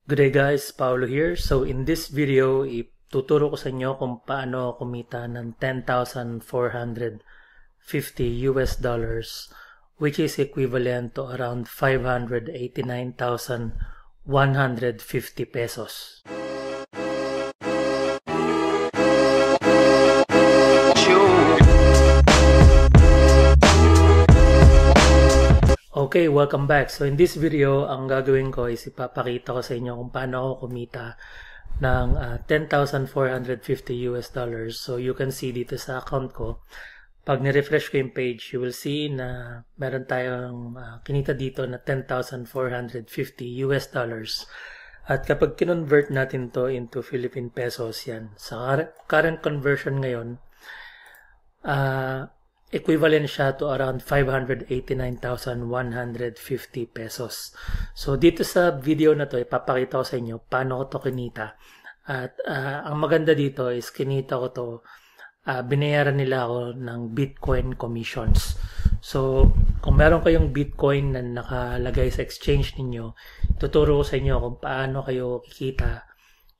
Good day guys, Paolo here. So in this video, ituturo ko sa inyo kung paano kumita ng 10,450 US dollars, which is equivalent to around 589,150 pesos. Okay, welcome back. So in this video, ang gagawin ko is ipapakita ko sa inyo kung paano ako kumita ng 10,450 US dollars. So you can see dito sa account ko, pag ni-refresh ko yung page, you will see na meron tayong kinita dito na 10,450 US dollars. At kapag kinonvert natin to into Philippine pesos, yan. Sa current conversion ngayon, equivalent siya to around 589,150 pesos. So dito sa video na to, ipapakita ko sa inyo paano ko to kinita. At ang maganda dito is kinita ko to, binayaran nila ako ng Bitcoin commissions. So kung meron kayong Bitcoin na nakalagay sa exchange ninyo, tuturo ko sa inyo kung paano kayo kikita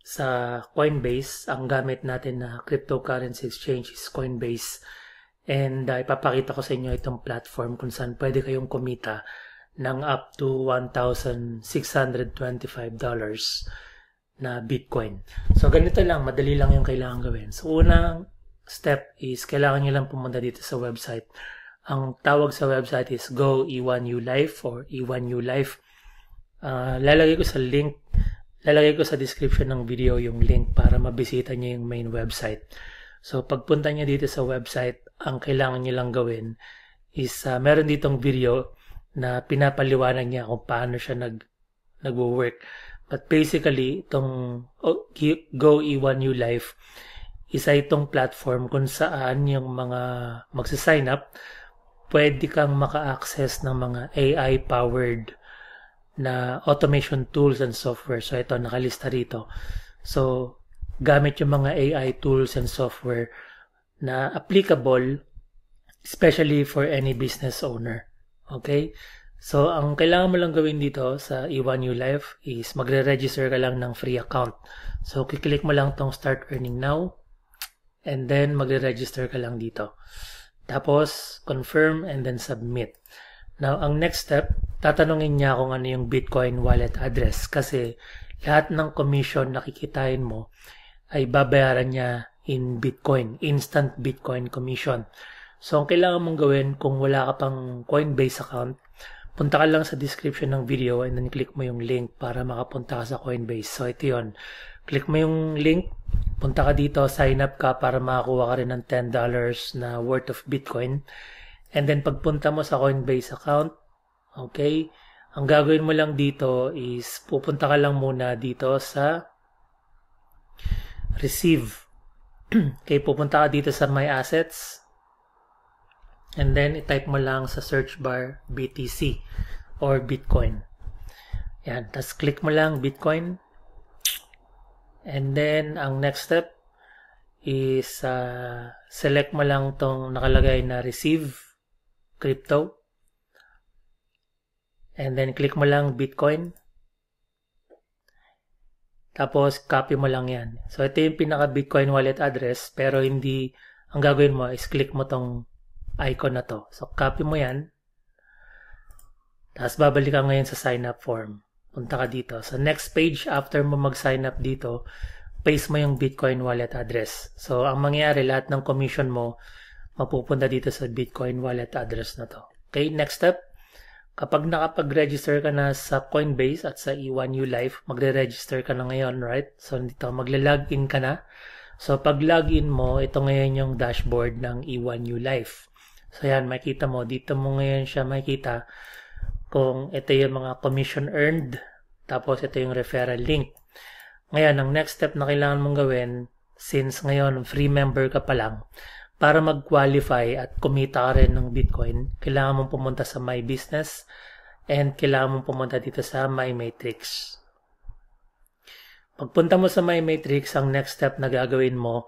sa Coinbase. Ang gamit natin na cryptocurrency exchange is Coinbase. And ipapakita ko sa inyo itong platform kung saan pwede kayong kumita ng up to $1,625 na Bitcoin. So ganito lang, madali lang yung kailangan gawin. So unang step is kailangan nyo lang pumunta dito sa website. Ang tawag sa website is Go E1U Life or E1U Life. Lalagay ko sa description ng video yung link para mabisita nyo yung main website. So pagpunta nyo dito sa website, ang kailangan nyo lang gawin is meron ditong video na pinapaliwanag niya kung paano siya nag-work. But basically, itong Go E1U Life isa itong platform kung saan yung mga magsa-sign up, pwede kang maka-access ng mga AI-powered na automation tools and software. So ito, nakalista rito. So gamit yung mga AI tools and software na applicable especially for any business owner. Okay? So, ang kailangan mo lang gawin dito sa E1U Life is magre-register ka lang ng free account. So, kiklik mo lang tong Start Earning Now and then magre-register ka lang dito. Tapos, confirm and then submit. Now, ang next step, tatanungin niya kung ano yung Bitcoin wallet address kasi lahat ng commission na kikitain mo ay babayaran niya in Bitcoin, instant Bitcoin commission. So, ang kailangan mong gawin kung wala ka pang Coinbase account, punta ka lang sa description ng video and then click mo yung link para makapunta ka sa Coinbase. So, ito yun. Click mo yung link, punta ka dito, sign up ka para makakuha ka rin ng $10 na worth of Bitcoin. And then, pagpunta mo sa Coinbase account, okay, ang gagawin mo lang dito is pupunta ka lang muna dito sa Receive. Okay, pupunta ka dito sa My Assets. And then, itype mo lang sa search bar BTC or Bitcoin. Yan. Tapos, click mo lang Bitcoin. And then, ang next step is select mo lang tong nakalagay na Receive Crypto. And then, click mo lang Bitcoin. Tapos, copy mo lang yan. So, ito yung pinaka-Bitcoin wallet address. Pero hindi, ang gagawin mo is click mo tong icon na to. So, copy mo yan. Tapos, babalik ka ngayon sa sign up form. Punta ka dito. So, next page, after mo mag-sign up dito, paste mo yung Bitcoin wallet address. So, ang mangyayari, lahat ng commission mo, mapupunta dito sa Bitcoin wallet address na to. Okay, next step. Kapag nakapag-register ka na sa Coinbase at sa E1U Life, magre-register ka na ngayon, right? So, dito, magla-login ka na. So, pag login mo, ito ngayon yung dashboard ng E1U Life. So, yan, makita mo. Dito mo ngayon siya makita kung ito yung mga commission earned. Tapos, ito yung referral link. Ngayon, ang next step na kailangan mong gawin, since ngayon, free member ka pa lang, para mag-qualify at kumita ka rin ng Bitcoin, kailangan mong pumunta sa My Business and kailangan mong pumunta dito sa My Matrix. Pagpunta mo sa My Matrix, ang next step na gagawin mo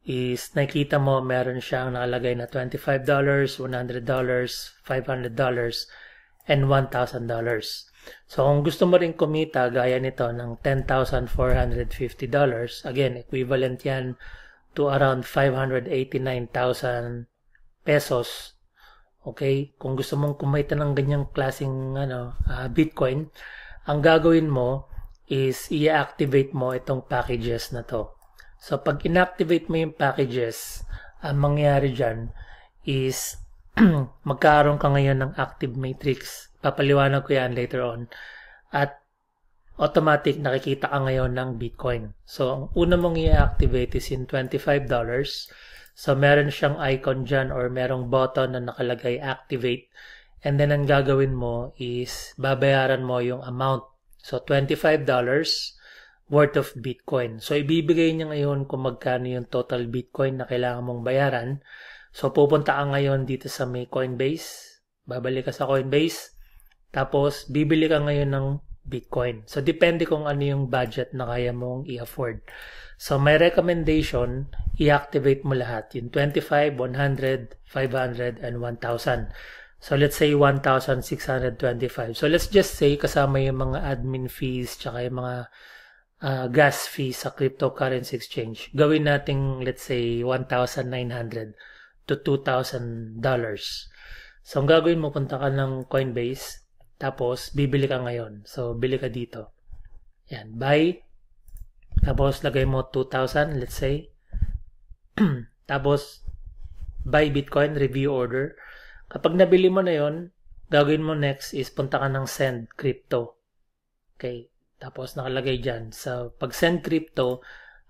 is nakikita mo meron siyang nakalagay na $25, $100, $500, and $1,000. So, kung gusto mo rin kumita gaya nito ng $10,450, again, equivalent yan to around 589,000 pesos. Okay? Kung gusto mong kumita ng ganyang klaseng Bitcoin, ang gagawin mo is i-activate mo itong packages na to. So, pag inactivate mo yung packages, ang mangyayari dyan is magkaroon ka ngayon ng active matrix. Papaliwanag ko yan later on. At automatic nakikita ka ngayon ng Bitcoin. So, ang una mong i-activate is in $25. So, meron siyang icon dyan or merong button na nakalagay activate. And then, ang gagawin mo is babayaran mo yung amount. So, $25 worth of Bitcoin. So, ibibigay niya ngayon kung magkano yung total Bitcoin na kailangan mong bayaran. So, pupunta ka ngayon dito sa may Coinbase. Babalik ka sa Coinbase. Tapos, bibili ka ngayon ng Bitcoin. So, depende kung ano yung budget na kaya mong i-afford. So, my recommendation, i-activate mo lahat. Yung 25, 100, 500, and 1,000. So, let's say 1,625. So, let's just say kasama yung mga admin fees tsaka yung mga gas fees sa cryptocurrency exchange. Gawin natin, let's say, $1,900 to $2,000. So, ang gagawin mo, punta ka ng Coinbase. Tapos, bibili ka ngayon. So, bili ka dito. Yan, buy. Tapos, lagay mo 2,000, let's say. Tapos, buy Bitcoin, review order. Kapag nabili mo na yon, gagawin mo next is punta ka ng send crypto. Okay. Tapos, nakalagay dyan. So, pag send crypto,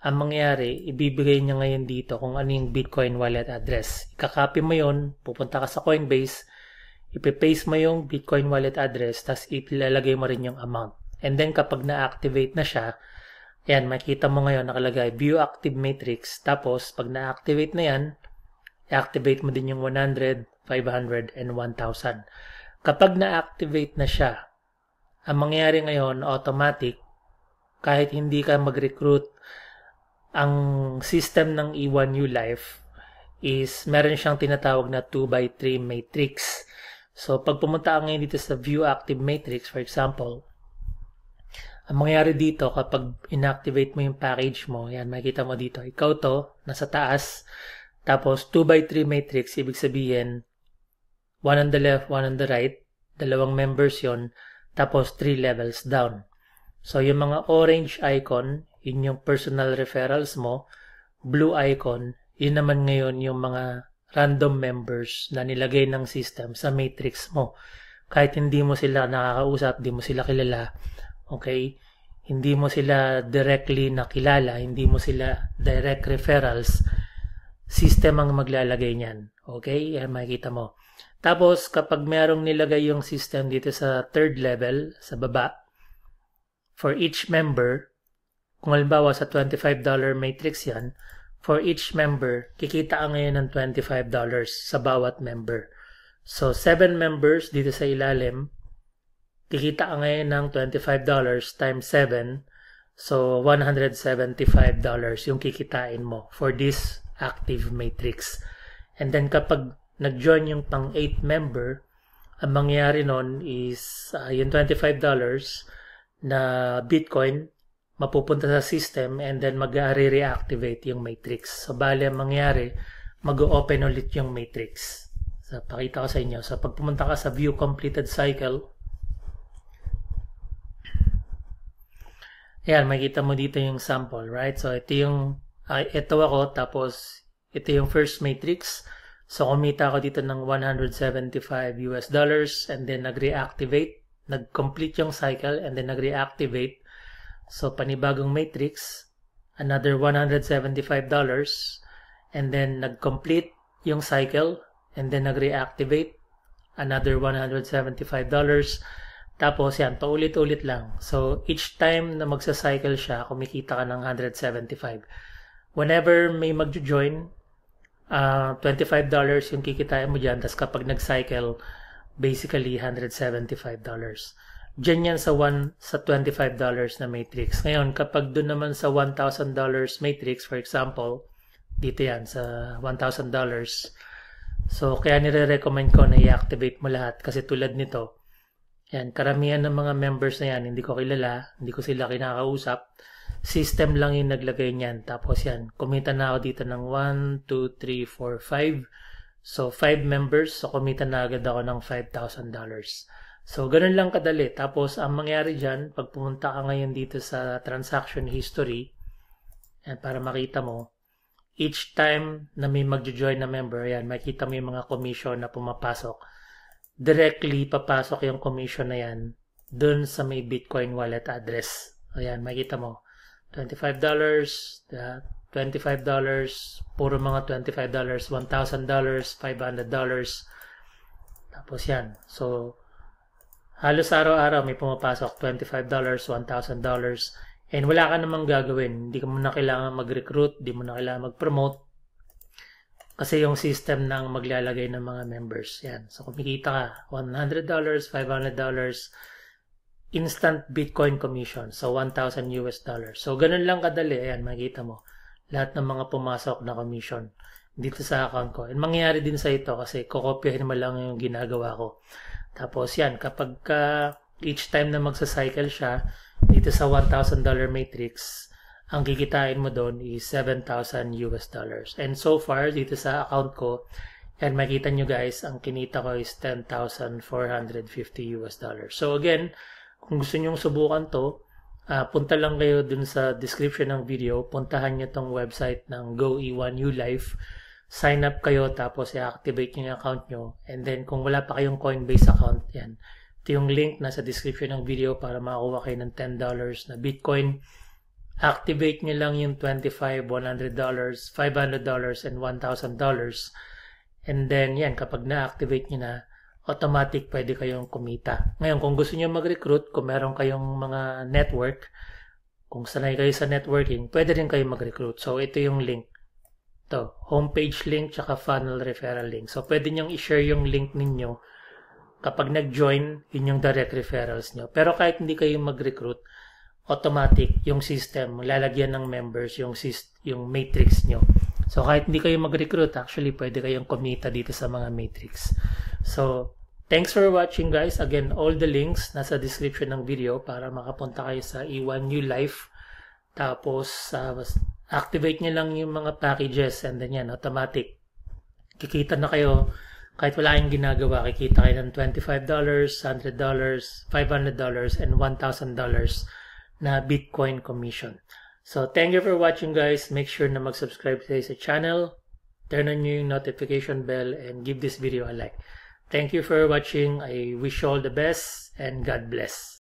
ang mangyayari, ibibigay niya ngayon dito kung ano yung Bitcoin wallet address. Ikakopy mo yon, pupunta ka sa Coinbase, ipipaste mo yung Bitcoin wallet address, tapos ilalagay mo rin yung amount. And then, kapag na-activate na siya, yan, makita mo ngayon nakalagay, view active matrix. Tapos, pag na-activate na yan, i-activate mo din yung 100, 500, and 1,000. Kapag na-activate na siya, ang mangyayari ngayon, automatic, kahit hindi ka mag-recruit, ang system ng E1U Life is meron siyang tinatawag na 2x3 matrix. So, pag pumunta ka ngayon dito sa View Active Matrix, for example, ang mangyayari dito kapag inactivate mo yung package mo, yan, makikita mo dito, ikaw to, nasa taas, tapos 2x3 matrix, ibig sabihin, one on the left, one on the right, dalawang members yon, tapos 3 levels down. So, yung mga orange icon, yun yung personal referrals mo, blue icon, yun naman ngayon yung mga random members na nilagay ng system sa matrix mo. Kahit hindi mo sila nakakausap, hindi mo sila kilala, okay? Hindi mo sila directly nakilala, hindi mo sila direct referrals, system ang maglalagay niyan. Okay? Yan makikita mo. Tapos, kapag merong nilagay yung system dito sa third level, sa baba, for each member, kung halimbawa sa $25 matrix yan, for each member, kikita ka ngayon ng $25 sa bawat member. So, 7 members dito sa ilalim, kikita ka ngayon ng $25 times 7. So, $175 yung kikitain mo for this active matrix. And then, kapag nag-join yung pang-8 member, ang mangyayari nun is yung $25 na Bitcoin, mapupunta sa system and then mag-reactivate yung matrix. So, bali ang mangyari, mag-open ulit yung matrix. So, pakita ko sa inyo. So, pag pumunta ka sa view completed cycle, ayan, makikita mo dito yung sample, right? So, ito ako, tapos ito yung first matrix. So, kumita ako dito ng $175 and then nag-reactivate, nag-complete yung cycle and then nag-reactivate. So, panibagong matrix, another $175 and then nag-complete yung cycle and then nag-reactivate, another $175. Tapos yan, paulit-ulit lang. So, each time na magsa-cycle siya, kumikita ka ng $175. Whenever may mag-join, $25 yung kikitain mo dyan. Tapos kapag nag-cycle, basically $175. Diyan yan sa $25 na matrix. Ngayon, kapag doon naman sa $1,000 matrix, for example, dito yan, sa $1,000. So, kaya nire-recommend ko na i-activate mo lahat kasi tulad nito, Yan, karamihan ng mga members na yan, hindi ko kilala, hindi ko sila kinakausap. System lang yung naglagay niyan. Tapos yan, kumita na ako dito ng 1, 2, 3, 4, 5. So, 5 members. So, kumita na agad ako ng $5,000. So, ganun lang kadali. Tapos, ang mangyari dyan, pag pumunta ka ngayon dito sa transaction history, yan, para makita mo, each time na may mag-join na member, yan, makita mo yung mga commission na pumapasok. Directly papasok yung commission na yan dun sa may Bitcoin wallet address. Ayan, makita mo. $25, $25, puro mga $25, $1,000, $500. Tapos yan. So, halos araw-araw may pumapasok $25, $1,000. And wala ka namang gagawin. Hindi mo na kailangan mag-recruit, hindi mo na kailangan mag-promote. Kasi yung system nang maglalagay ng mga members. Yan. So, kumikita ka. $100, $500, instant Bitcoin commission. So, $1,000 US. So, ganun lang kadali. Ayan, makikita mo. Lahat ng mga pumasok na commission dito sa account ko. And mangyayari din sa ito kasi kukopyahin mo lang yung ginagawa ko. Tapos, yan. Kapag each time na magsa-cycle siya, dito sa $1,000 matrix, ang kikitain mo doon is $7,000 US. And so far, dito sa account ko, and makita nyo guys, ang kinita ko is $10,450 US. So again, kung gusto nyo subukan to, punta lang kayo dun sa description ng video, puntahan nyo tong website ng GoE1ULife, sign up kayo, tapos i-activate nyo yung account nyo, and then kung wala pa kayong Coinbase account, yan, ito yung link nasa description ng video para makakuha kayo ng $10 na Bitcoin. Activate nyo lang yung $25, $100, $500, and $1,000. And then, yan, kapag na-activate nyo na, automatic pwede kayong kumita. Ngayon, kung gusto nyo mag-recruit, kung meron kayong mga network, kung sanay kayo sa networking, pwede rin kayo mag-recruit. So, ito yung link. Ito, homepage link, tsaka funnel referral link. So, pwede nyong i-share yung link ninyo. Kapag nag-join, yun yung direct referrals nyo. Pero kahit hindi kayo mag-recruit, automatic yung system, lalagyan ng members yung matrix nyo. So, kahit hindi kayo mag-recruit, actually, pwede kayong kumita dito sa mga matrix. So, thanks for watching guys. Again, all the links nasa description ng video para makapunta kayo sa E1ULife. Tapos, activate nyo lang yung mga packages and then yan, automatic. Kikita na kayo, kahit wala kayong ginagawa, kikita kayo ng $25, $100, $500, and $1,000 na Bitcoin commission. So, thank you for watching guys. Make sure na mag-subscribe kayo sa channel. Turn on yung notification bell and give this video a like. Thank you for watching. I wish you all the best and God bless.